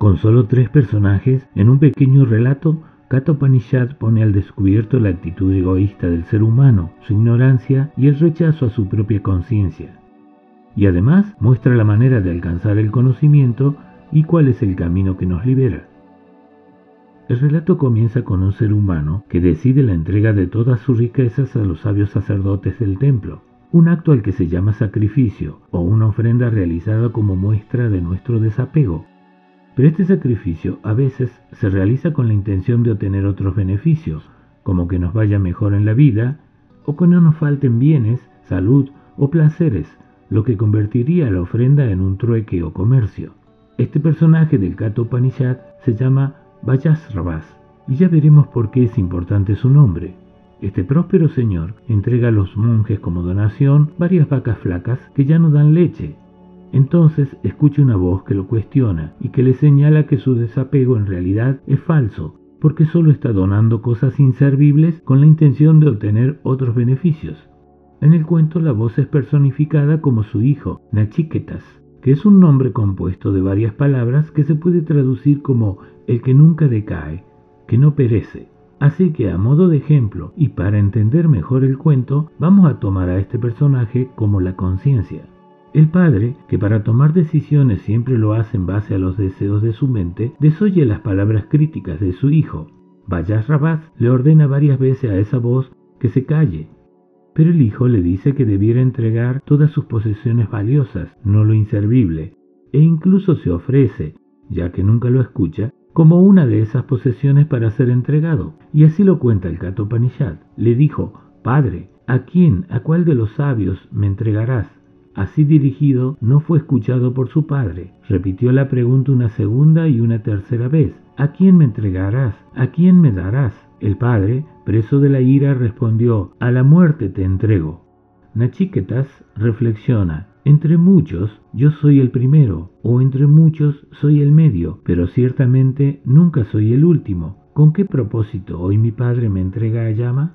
Con solo 3 personajes, en un pequeño relato, Katha Upanishad pone al descubierto la actitud egoísta del ser humano, su ignorancia y el rechazo a su propia conciencia. Y además muestra la manera de alcanzar el conocimiento y cuál es el camino que nos libera. El relato comienza con un ser humano que decide la entrega de todas sus riquezas a los sabios sacerdotes del templo, un acto al que se llama sacrificio o una ofrenda realizada como muestra de nuestro desapego. Pero este sacrificio a veces se realiza con la intención de obtener otros beneficios, como que nos vaya mejor en la vida o que no nos falten bienes, salud o placeres, lo que convertiría la ofrenda en un trueque o comercio. Este personaje del Katha Upanishad se llama Vajasravas, y ya veremos por qué es importante su nombre. Este próspero señor entrega a los monjes como donación varias vacas flacas que ya no dan leche. Entonces escucha una voz que lo cuestiona y que le señala que su desapego en realidad es falso, porque solo está donando cosas inservibles con la intención de obtener otros beneficios. En el cuento la voz es personificada como su hijo, Nachiketas, que es un nombre compuesto de varias palabras que se puede traducir como el que nunca decae, que no perece. Así que a modo de ejemplo y para entender mejor el cuento, vamos a tomar a este personaje como la conciencia. El padre, que para tomar decisiones siempre lo hace en base a los deseos de su mente, desoye las palabras críticas de su hijo. Vajasravas le ordena varias veces a esa voz que se calle. Pero el hijo le dice que debiera entregar todas sus posesiones valiosas, no lo inservible, e incluso se ofrece, ya que nunca lo escucha, como una de esas posesiones para ser entregado. Y así lo cuenta el Katha Upanishad. Le dijo: Padre, ¿a quién, a cuál de los sabios me entregarás? Así dirigido, no fue escuchado por su padre. Repitió la pregunta una segunda y una tercera vez. ¿A quién me entregarás? ¿A quién me darás? El padre, preso de la ira, respondió: a la muerte te entrego. Nachiketas reflexiona: entre muchos yo soy el primero, o entre muchos soy el medio, pero ciertamente nunca soy el último. ¿Con qué propósito hoy mi padre me entrega a llama?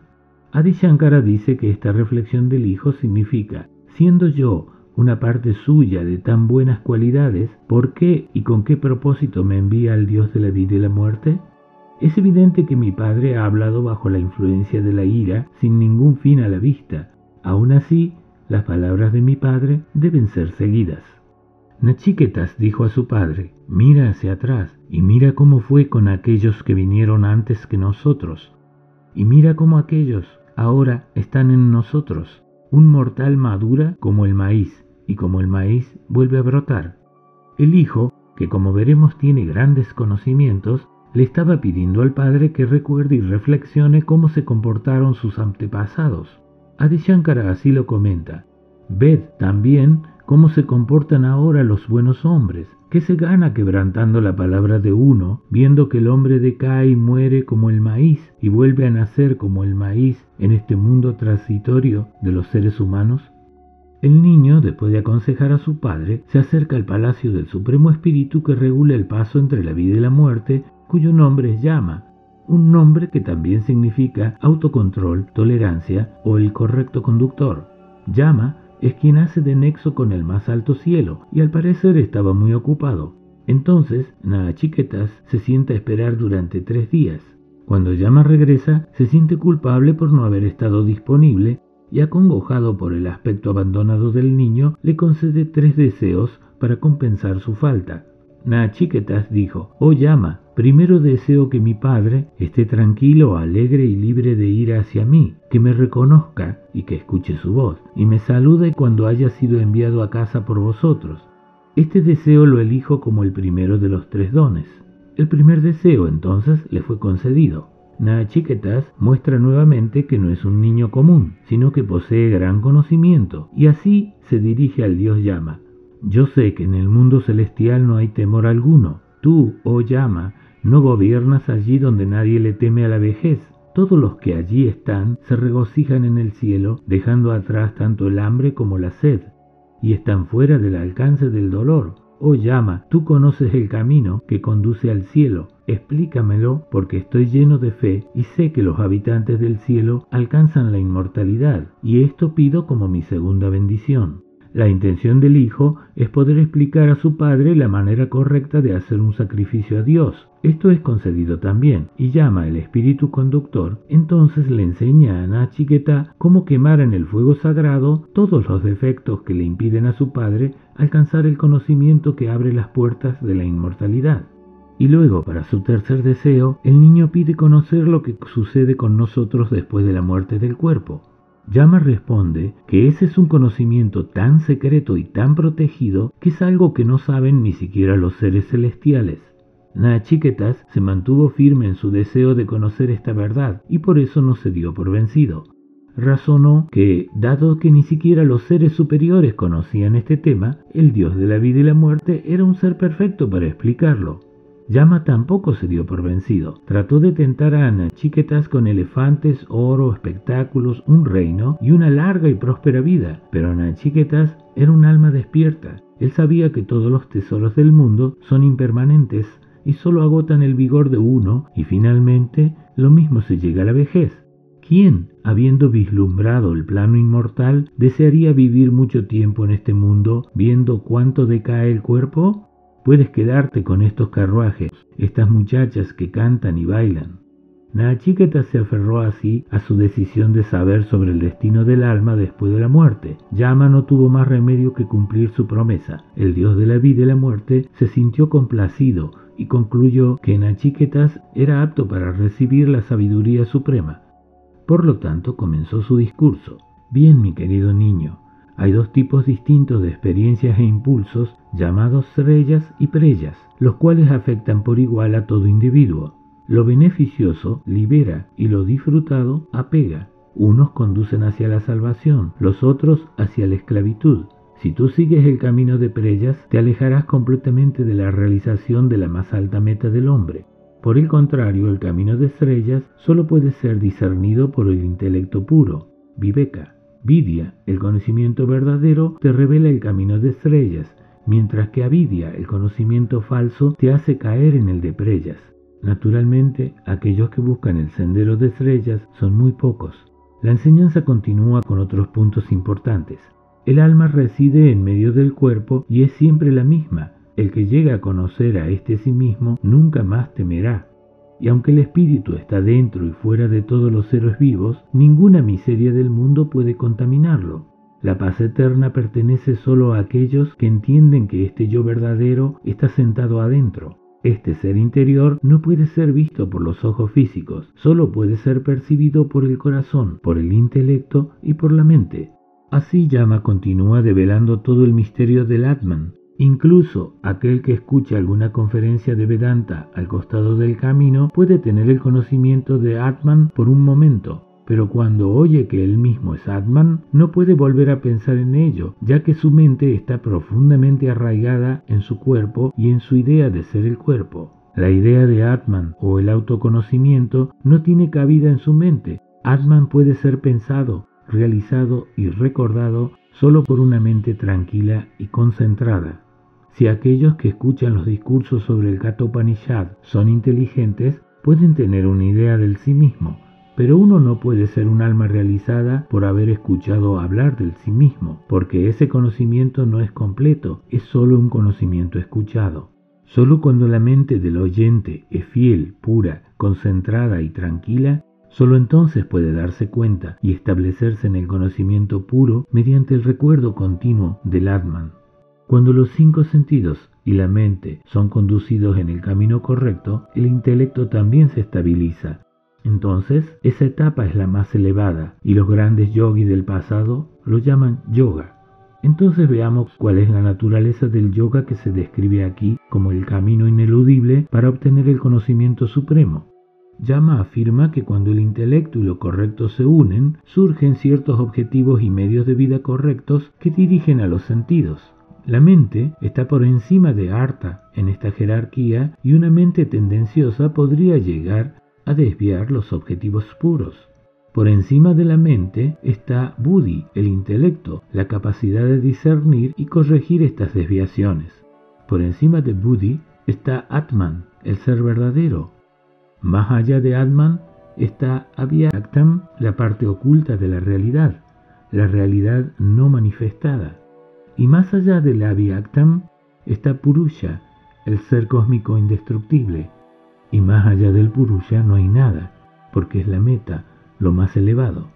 Adi Shankara dice que esta reflexión del hijo significa: siendo yo una parte suya de tan buenas cualidades, ¿por qué y con qué propósito me envía al Dios de la vida y la muerte? Es evidente que mi padre ha hablado bajo la influencia de la ira, sin ningún fin a la vista. Aún así, las palabras de mi padre deben ser seguidas. Nachiketas dijo a su padre: mira hacia atrás y mira cómo fue con aquellos que vinieron antes que nosotros. Y mira cómo aquellos ahora están en nosotros. Un mortal madura como el maíz, y como el maíz vuelve a brotar. El hijo, que como veremos tiene grandes conocimientos, le estaba pidiendo al padre que recuerde y reflexione cómo se comportaron sus antepasados. Adi Shankara así lo comenta: ved también cómo se comportan ahora los buenos hombres. ¿Qué se gana quebrantando la palabra de uno, viendo que el hombre decae y muere como el maíz y vuelve a nacer como el maíz en este mundo transitorio de los seres humanos? El niño, después de aconsejar a su padre, se acerca al palacio del Supremo Espíritu que regula el paso entre la vida y la muerte, cuyo nombre es Yama, un nombre que también significa autocontrol, tolerancia o el correcto conductor. Yama es quien hace de nexo con el más alto cielo, y al parecer estaba muy ocupado. Entonces, Nachiketas se sienta a esperar durante 3 días. Cuando Yama regresa, se siente culpable por no haber estado disponible y, acongojado por el aspecto abandonado del niño, le concede 3 deseos para compensar su falta. Nachiketas dijo: oh Yama, primero deseo que mi padre esté tranquilo, alegre y libre de ir hacia mí, que me reconozca y que escuche su voz, y me salude cuando haya sido enviado a casa por vosotros. Este deseo lo elijo como el primero de los 3 dones. El primer deseo entonces le fue concedido. Nachiketas muestra nuevamente que no es un niño común, sino que posee gran conocimiento, y así se dirige al dios Yama. Yo sé que en el mundo celestial no hay temor alguno. Tú, oh Yama, no gobiernas allí donde nadie le teme a la vejez. Todos los que allí están se regocijan en el cielo, dejando atrás tanto el hambre como la sed, y están fuera del alcance del dolor. Oh Yama, tú conoces el camino que conduce al cielo. Explícamelo, porque estoy lleno de fe y sé que los habitantes del cielo alcanzan la inmortalidad, y esto pido como mi segunda bendición. La intención del hijo es poder explicar a su padre la manera correcta de hacer un sacrificio a Dios. Esto es concedido también, y llama el espíritu conductor, entonces le enseña a Nachiketa cómo quemar en el fuego sagrado todos los defectos que le impiden a su padre alcanzar el conocimiento que abre las puertas de la inmortalidad. Y luego, para su tercer deseo, el niño pide conocer lo que sucede con nosotros después de la muerte del cuerpo. Yama responde que ese es un conocimiento tan secreto y tan protegido que es algo que no saben ni siquiera los seres celestiales. Nachiketas se mantuvo firme en su deseo de conocer esta verdad y por eso no se dio por vencido. Razonó que, dado que ni siquiera los seres superiores conocían este tema, el Dios de la vida y la muerte era un ser perfecto para explicarlo. Yama tampoco se dio por vencido. Trató de tentar a Nachiketas con elefantes, oro, espectáculos, un reino y una larga y próspera vida, pero Nachiketas era un alma despierta. Él sabía que todos los tesoros del mundo son impermanentes y solo agotan el vigor de uno, y finalmente lo mismo se llega a la vejez. ¿Quién, habiendo vislumbrado el plano inmortal, desearía vivir mucho tiempo en este mundo viendo cuánto decae el cuerpo? Puedes quedarte con estos carruajes, estas muchachas que cantan y bailan. Nachiketa se aferró así a su decisión de saber sobre el destino del alma después de la muerte. Yama no tuvo más remedio que cumplir su promesa. El dios de la vida y la muerte se sintió complacido y concluyó que Nachiketas era apto para recibir la sabiduría suprema. Por lo tanto, comenzó su discurso. Bien, mi querido niño, hay dos tipos distintos de experiencias e impulsos llamados sreyas y preyas, los cuales afectan por igual a todo individuo. Lo beneficioso libera y lo disfrutado apega. Unos conducen hacia la salvación, los otros hacia la esclavitud. Si tú sigues el camino de preyas, te alejarás completamente de la realización de la más alta meta del hombre. Por el contrario, el camino de sreyas solo puede ser discernido por el intelecto puro, viveka. Vidya, el conocimiento verdadero, te revela el camino de estrellas, mientras que avidya, el conocimiento falso, te hace caer en el de preyas. Naturalmente, aquellos que buscan el sendero de estrellas son muy pocos. La enseñanza continúa con otros puntos importantes. El alma reside en medio del cuerpo y es siempre la misma. El que llega a conocer a este sí mismo nunca más temerá. Y aunque el espíritu está dentro y fuera de todos los seres vivos, ninguna miseria del mundo puede contaminarlo. La paz eterna pertenece solo a aquellos que entienden que este yo verdadero está sentado adentro. Este ser interior no puede ser visto por los ojos físicos, solo puede ser percibido por el corazón, por el intelecto y por la mente. Así Yama continúa develando todo el misterio del Atman. Incluso aquel que escucha alguna conferencia de Vedanta al costado del camino puede tener el conocimiento de Atman por un momento, pero cuando oye que él mismo es Atman, no puede volver a pensar en ello, ya que su mente está profundamente arraigada en su cuerpo y en su idea de ser el cuerpo. La idea de Atman o el autoconocimiento no tiene cabida en su mente. Atman puede ser pensado, realizado y recordado solo por una mente tranquila y concentrada. Si aquellos que escuchan los discursos sobre el Katha-upanishad son inteligentes, pueden tener una idea del sí mismo, pero uno no puede ser un alma realizada por haber escuchado hablar del sí mismo, porque ese conocimiento no es completo, es solo un conocimiento escuchado. Solo cuando la mente del oyente es fiel, pura, concentrada y tranquila, solo entonces puede darse cuenta y establecerse en el conocimiento puro mediante el recuerdo continuo del Atman. Cuando los 5 sentidos y la mente son conducidos en el camino correcto, el intelecto también se estabiliza. Entonces, esa etapa es la más elevada y los grandes yogis del pasado lo llaman yoga. Entonces veamos cuál es la naturaleza del yoga que se describe aquí como el camino ineludible para obtener el conocimiento supremo. Yama afirma que cuando el intelecto y lo correcto se unen, surgen ciertos objetivos y medios de vida correctos que dirigen a los sentidos. La mente está por encima de Artha en esta jerarquía y una mente tendenciosa podría llegar a desviar los objetivos puros. Por encima de la mente está Buddhi, el intelecto, la capacidad de discernir y corregir estas desviaciones. Por encima de Buddhi está Atman, el ser verdadero. Más allá de Atman está Avyaktam, la parte oculta de la realidad no manifestada. Y más allá del Avyaktam está Purusha, el ser cósmico indestructible. Y más allá del Purusha no hay nada, porque es la meta, lo más elevado.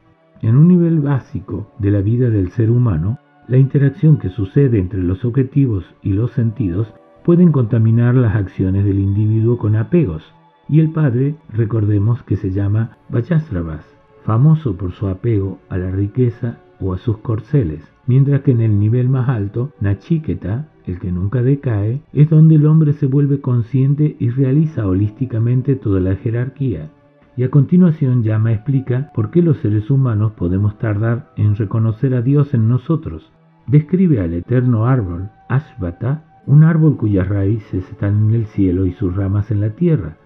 En un nivel básico de la vida del ser humano, la interacción que sucede entre los objetivos y los sentidos pueden contaminar las acciones del individuo con apegos. Y el padre, recordemos que se llama Vajasravas, famoso por su apego a la riqueza o a sus corceles, mientras que en el nivel más alto, Nachiketa, el que nunca decae, es donde el hombre se vuelve consciente y realiza holísticamente toda la jerarquía. Y a continuación Yama explica por qué los seres humanos podemos tardar en reconocer a Dios en nosotros. Describe al eterno árbol, Ashvata, un árbol cuyas raíces están en el cielo y sus ramas en la tierra.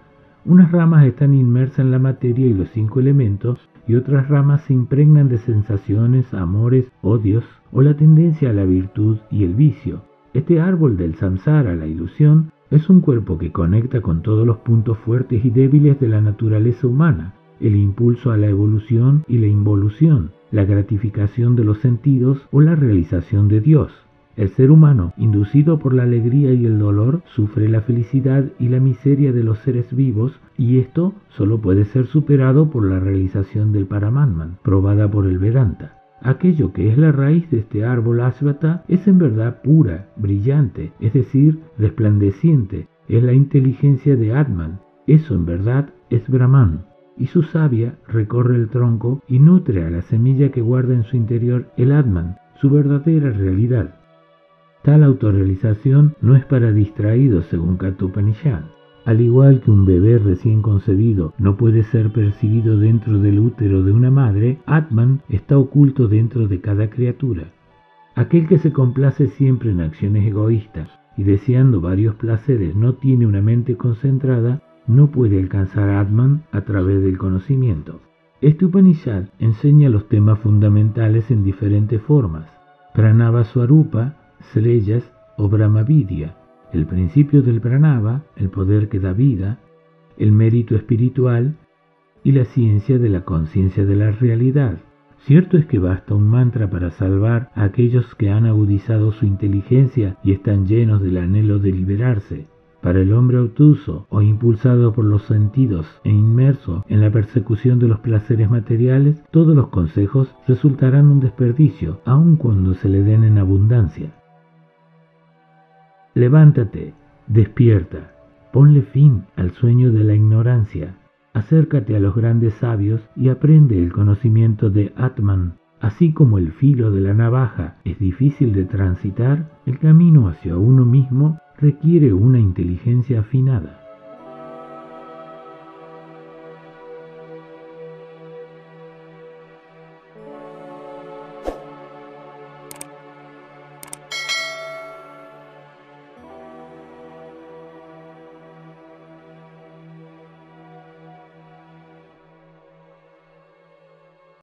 Unas ramas están inmersas en la materia y los 5 elementos, y otras ramas se impregnan de sensaciones, amores, odios, o la tendencia a la virtud y el vicio. Este árbol del samsara, la ilusión, es un cuerpo que conecta con todos los puntos fuertes y débiles de la naturaleza humana, el impulso a la evolución y la involución, la gratificación de los sentidos o la realización de Dios. El ser humano, inducido por la alegría y el dolor, sufre la felicidad y la miseria de los seres vivos, y esto solo puede ser superado por la realización del Paramatman, probada por el Vedanta. Aquello que es la raíz de este árbol Ashvata es en verdad pura, brillante, es decir, resplandeciente, es la inteligencia de Atman. Eso en verdad es Brahman. Y su savia recorre el tronco y nutre a la semilla que guarda en su interior el Atman, su verdadera realidad. Tal autorrealización no es para distraídos según Kathopanishad. Al igual que un bebé recién concebido no puede ser percibido dentro del útero de una madre, Atman está oculto dentro de cada criatura. Aquel que se complace siempre en acciones egoístas y deseando varios placeres no tiene una mente concentrada, no puede alcanzar Atman a través del conocimiento. Este Upanishad enseña los temas fundamentales en diferentes formas: Pranava Swarupa, Sreyas o Brahmavidya, el principio del pranava, el poder que da vida, el mérito espiritual y la ciencia de la conciencia de la realidad. Cierto es que basta un mantra para salvar a aquellos que han agudizado su inteligencia y están llenos del anhelo de liberarse. Para el hombre obtuso o impulsado por los sentidos e inmerso en la persecución de los placeres materiales, todos los consejos resultarán un desperdicio, aun cuando se le den en abundancia. Levántate, despierta, ponle fin al sueño de la ignorancia, acércate a los grandes sabios y aprende el conocimiento de Atman. Así como el filo de la navaja es difícil de transitar, el camino hacia uno mismo requiere una inteligencia afinada.